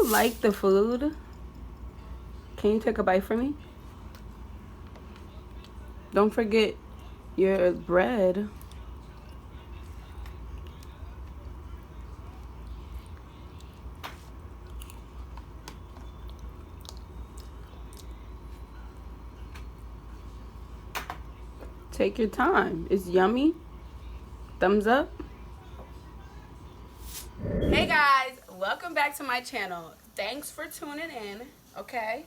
like the food? Can you take a bite from me? Don't forget your bread. Take your time. It's yummy. Thumbs up. Hey guys, welcome back to my channel. Thanks for tuning in. Okay,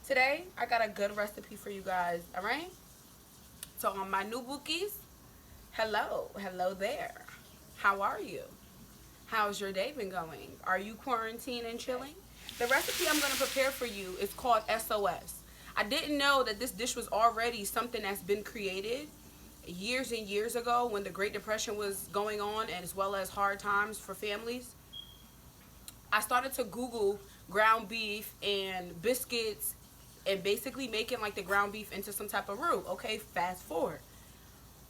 today I got a good recipe for you guys. All right, so on my new bookies, hello there. How are you? How's your day been going? Are you quarantined and chilling? The recipe I'm going to prepare for you is called SOS. I didn't know that this dish was already something that's been created years and years ago when the Great Depression was going on, and as well as hard times for families. I started to Google ground beef and biscuits and basically making like the ground beef into some type of roux. Okay, fast forward.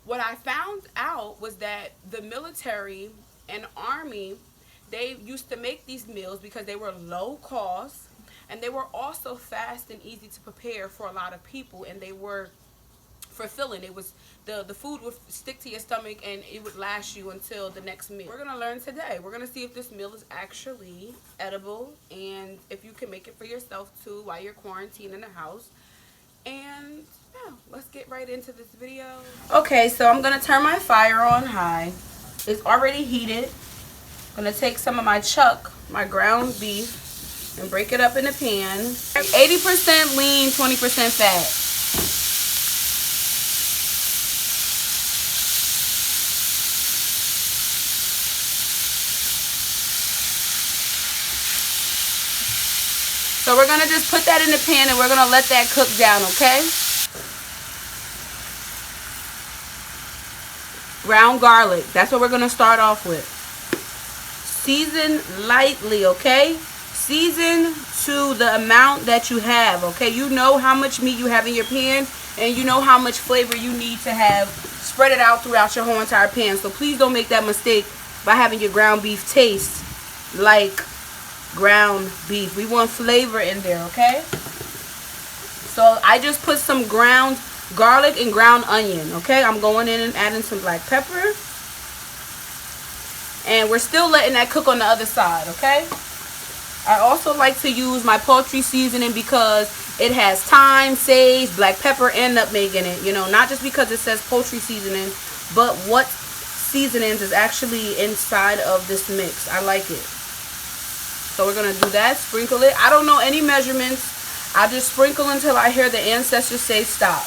What I found out was that the military and army, they used to make these meals because they were low cost and they were also fast and easy to prepare for a lot of people, and they were fulfilling. It was the food would stick to your stomach and it would last you until the next meal. We're gonna learn today. We're gonna see if this meal is actually edible and if you can make it for yourself too while you're quarantined in the house. And yeah, let's get right into this video. Okay, so I'm gonna turn my fire on high. It's already heated. I'm gonna take some of my chuck, my ground beef, and break it up in a pan. 80% lean, 20% fat. So we're going to just put that in the pan and we're going to let that cook down, okay? Ground garlic. That's what we're going to start off with. Season lightly, okay? Season to the amount that you have, okay? You know how much meat you have in your pan and you know how much flavor you need to have. Spread it out throughout your whole entire pan. So please don't make that mistake by having your ground beef taste like ground beef. We want flavor in there, okay? So I just put some ground garlic and ground onion, okay? I'm going in and adding some black pepper, and we're still letting that cook on the other side, okay? I also like to use my poultry seasoning because it has thyme, sage, black pepper, and nutmeg in it. You know, not just because it says poultry seasoning, but what seasonings is actually inside of this mix. I like it. So we're going to do that, sprinkle it. I don't know any measurements. I just sprinkle until I hear the ancestors say stop.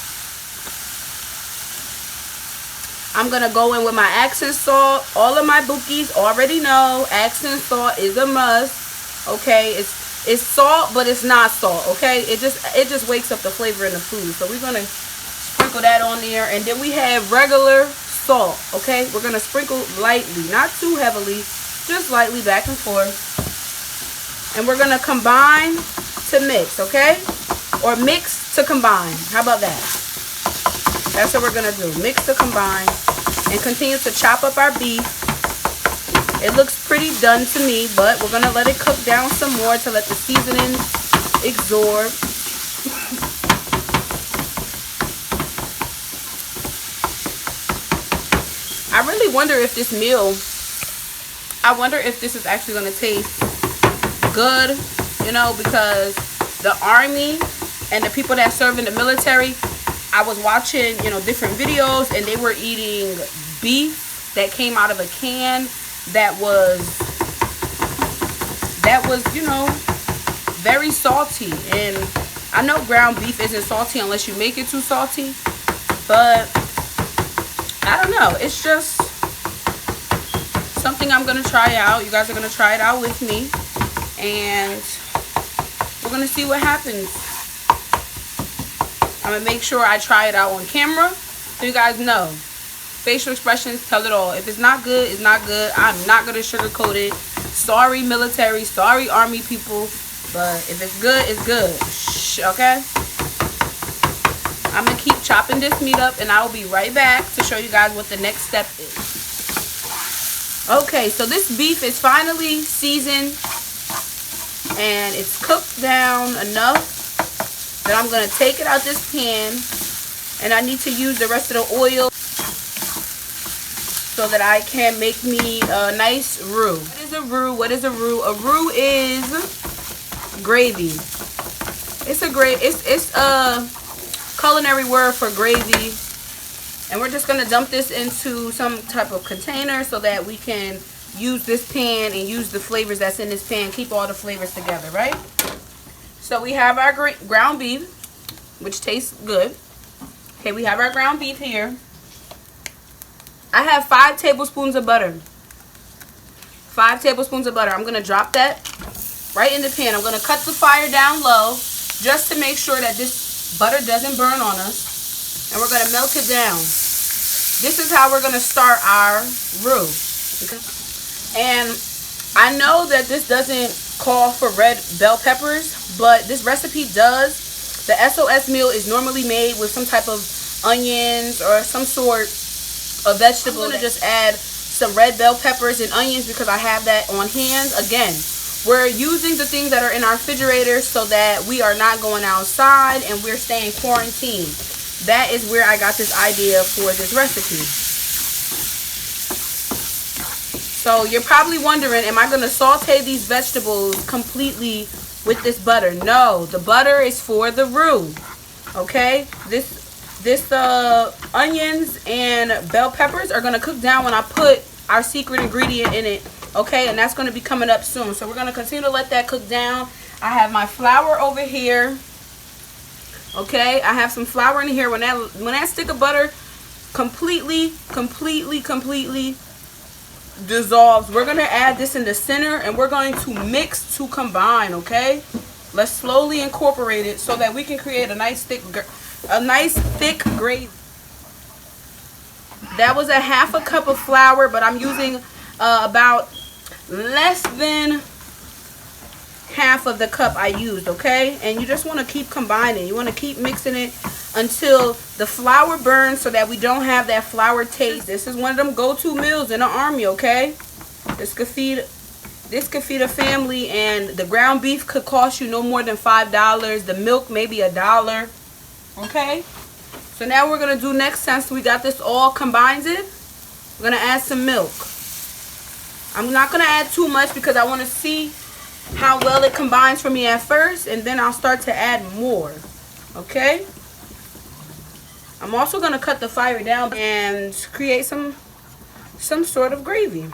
I'm going to go in with my accent salt. All of my bookies already know accent salt is a must. Okay, it's salt, but it's not salt, okay? It just wakes up the flavor in the food. So we're going to sprinkle that on there. And then we have regular salt, okay? We're going to sprinkle lightly, not too heavily, just lightly back and forth. And we're going to combine to mix, okay? Or mix to combine. How about that? That's what we're going to do. Mix to combine. And continue to chop up our beef. It looks pretty done to me, but we're going to let it cook down some more to let the seasonings absorb. I really wonder if this meal, I wonder if this is actually going to taste good, you know, because the army and the people that serve in the military, I was watching, you know, different videos, and they were eating beef that came out of a can that was, you know, very salty. And I know ground beef isn't salty unless you make it too salty, but I don't know, it's just something I'm gonna try out. You guys are gonna try it out with me, and we're gonna see what happens. I'm gonna make sure I try it out on camera so you guys know. Facial expressions tell it all. If it's not good, it's not good. I'm not gonna sugarcoat it. Sorry military, sorry army people, but if it's good, it's good. Okay? I'm gonna keep chopping this meat up, and I will be right back to show you guys what the next step is. Okay, so this beef is finally seasoned and it's cooked down enough that I'm going to take it out this pan, and I need to use the rest of the oil so that I can make me a nice roux. What is a roux? What is a roux? A roux is gravy. It's a culinary word for gravy. And we're just going to dump this into some type of container so that we can use this pan and use the flavors that's in this pan. Keep all the flavors together, right? So we have our ground beef, which tastes good. Okay, we have our ground beef here. I have 5 tablespoons of butter. 5 tablespoons of butter. I'm going to drop that right in the pan. I'm going to cut the fire down low just to make sure that this butter doesn't burn on us. And we're going to melt it down. This is how we're going to start our roux. Okay? And I know that this doesn't call for red bell peppers, but this recipe does. The SOS meal is normally made with some type of onions or some sort of vegetable. I'm going to just add some red bell peppers and onions because I have that on hand. Again, we're using the things that are in our refrigerator so that we are not going outside and we're staying quarantined. That is where I got this idea for this recipe. So you're probably wondering, am I going to saute these vegetables completely with this butter? No, the butter is for the roux. Okay, this onions and bell peppers are going to cook down when I put our secret ingredient in it. Okay, and that's going to be coming up soon. So we're going to continue to let that cook down. I have my flour over here. Okay, I have some flour in here. When that stick of butter completely dissolves, we're going to add this in the center and we're going to mix to combine. Okay, let's slowly incorporate it so that we can create a nice thick gravy. That was a ½ cup of flour, but I'm using about less than half of the cup I used. Okay, and you just want to keep combining. You want to keep mixing it until the flour burns so that we don't have that flour taste. This is one of them go-to meals in the army. Okay, this could feed a family, and the ground beef could cost you no more than $5. The milk maybe $1. Okay, so now we're gonna do next, since we got this all combined, we're gonna add some milk. I'm not gonna add too much because I want to see how well it combines for me at first, and then I'll start to add more. Okay, I'm also gonna cut the fire down and create some sort of gravy,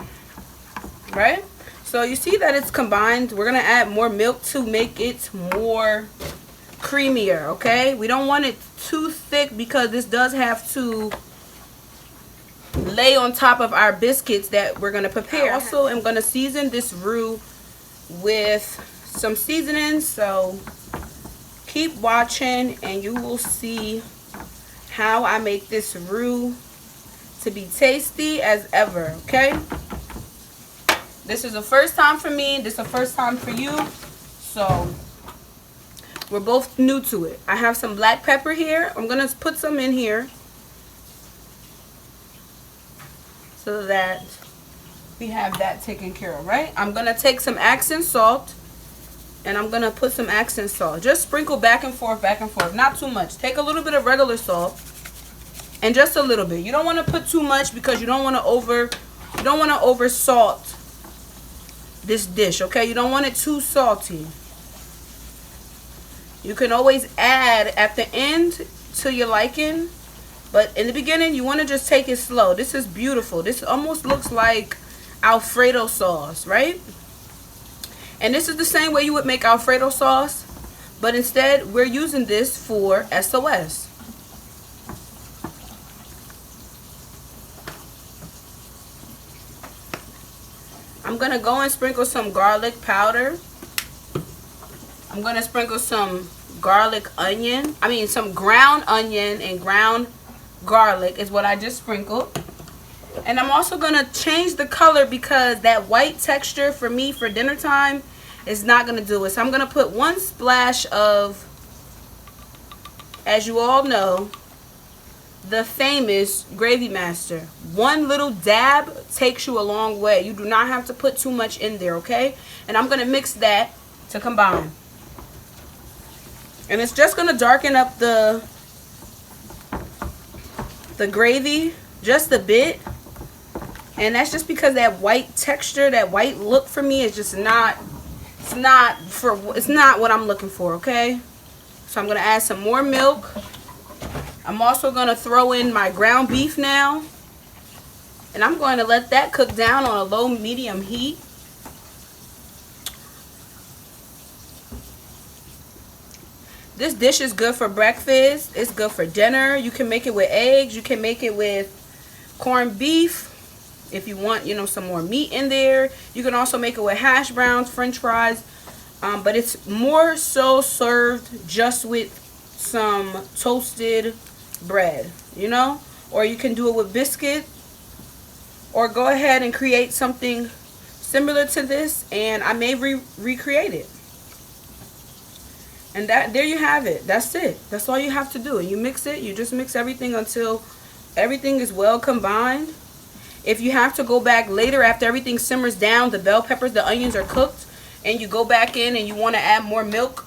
right? So you see that it's combined. We're gonna add more milk to make it more creamier. Okay, we don't want it too thick because this does have to lay on top of our biscuits that we're going to prepare. I also am going to season this roux with some seasonings, so keep watching and you will see how I make this roux to be tasty as ever. Okay, this is the first time for me, this is the first time for you, so we're both new to it. I have some black pepper here. I'm going to put some in here so that we have that taken care of, right? I'm going to take some accent salt and I'm going to put some accent salt. Just sprinkle back and forth, not too much. Take a little bit of regular salt and just a little bit. You don't want to put too much because you don't want to over salt this dish, okay? You don't want it too salty. You can always add at the end to your liking, but in the beginning you want to just take it slow. This is beautiful. This almost looks like Alfredo sauce, right? And this is the same way you would make Alfredo sauce, but instead we're using this for SOS. I'm going to go and sprinkle some garlic powder. I'm going to sprinkle some garlic onion. Some ground onion and ground garlic is what I just sprinkled. And I'm also going to change the color because that white texture for me for dinner time is not going to do it. So I'm going to put one splash of, as you all know, the famous Gravy Master. One little dab takes you a long way. You do not have to put too much in there, okay? And I'm going to mix that to combine. And it's just gonna darken up the gravy just a bit. And that's just because that white texture, that white look for me is just not, it's not what I'm looking for, okay? So I'm gonna add some more milk. I'm also gonna throw in my ground beef now. And I'm going to let that cook down on a low medium heat. This dish is good for breakfast. It's good for dinner. You can make it with eggs. You can make it with corned beef. If you want, you know, some more meat in there. You can also make it with hash browns, french fries. But it's more so served just with some toasted bread, you know. Or you can do it with biscuit. Or go ahead and create something similar to this. And I may recreate it. And there you have it. That's it. That's all you have to do. You mix it. You just mix everything until everything is well combined. If you have to go back later after everything simmers down, the bell peppers, the onions are cooked, and you go back in and you want to add more milk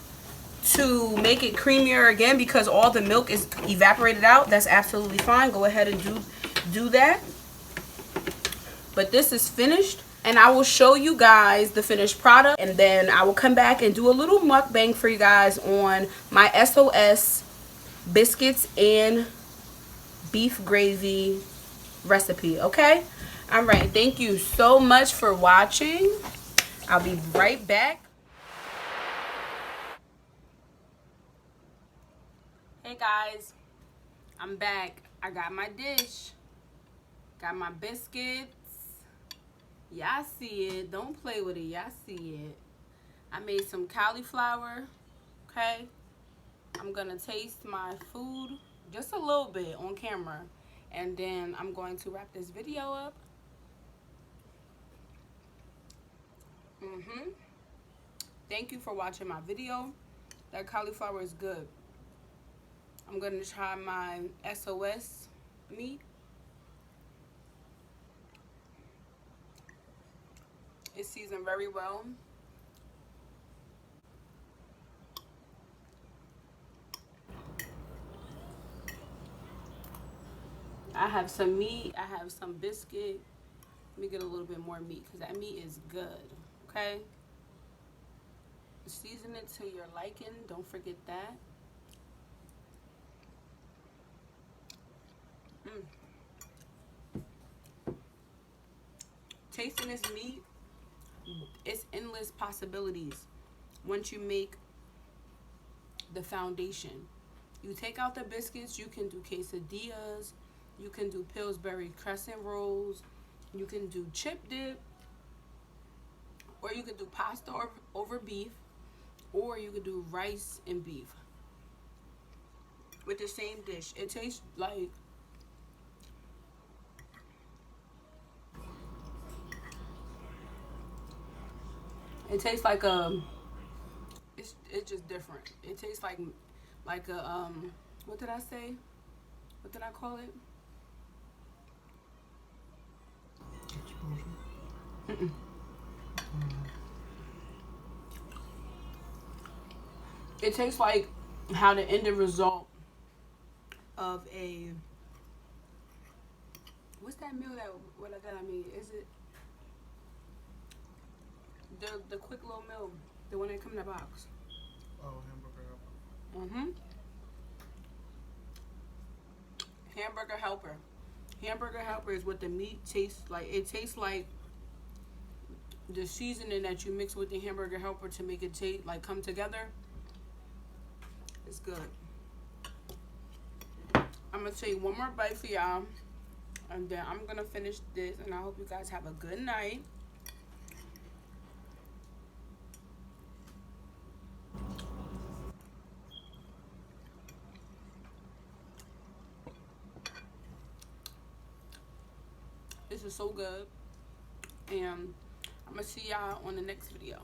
to make it creamier again because all the milk is evaporated out, that's absolutely fine. Go ahead and do that. But this is finished. And I will show you guys the finished product. And then I will come back and do a little mukbang for you guys on my SOS biscuits and beef gravy recipe. Okay? Alright. Thank you so much for watching. I'll be right back. Hey guys. I'm back. I got my dish. Got my biscuits. Y'all see it. Don't play with it. Y'all see it. I made some cauliflower. Okay. I'm going to taste my food just a little bit on camera. And then I'm going to wrap this video up. Thank you for watching my video. That cauliflower is good. I'm going to try my SOS meat. It's seasoned very well. I have some meat. I have some biscuit. Let me get a little bit more meat because that meat is good. Okay? Season it to your liking. Don't forget that. Tasting this meat, it's endless possibilities once you make the foundation. You take out the biscuits, you can do quesadillas, you can do Pillsbury crescent rolls, you can do chip dip, or you can do pasta over beef, or you can do rice and beef with the same dish. It tastes like a, it's just different. It tastes like a what did I say? What did I call it? It tastes like how the end result of a, what's that meal that I mean? Is it the quick little meal, the one that come in a box? Oh, hamburger helper. Hamburger helper. Hamburger helper is what the meat tastes like. It tastes like the seasoning that you mix with the hamburger helper to make it taste like come together. It's good. I'm gonna take one more bite for y'all, and then I'm gonna finish this. And I hope you guys have a good night. This is so good, and I'm gonna see y'all on the next video.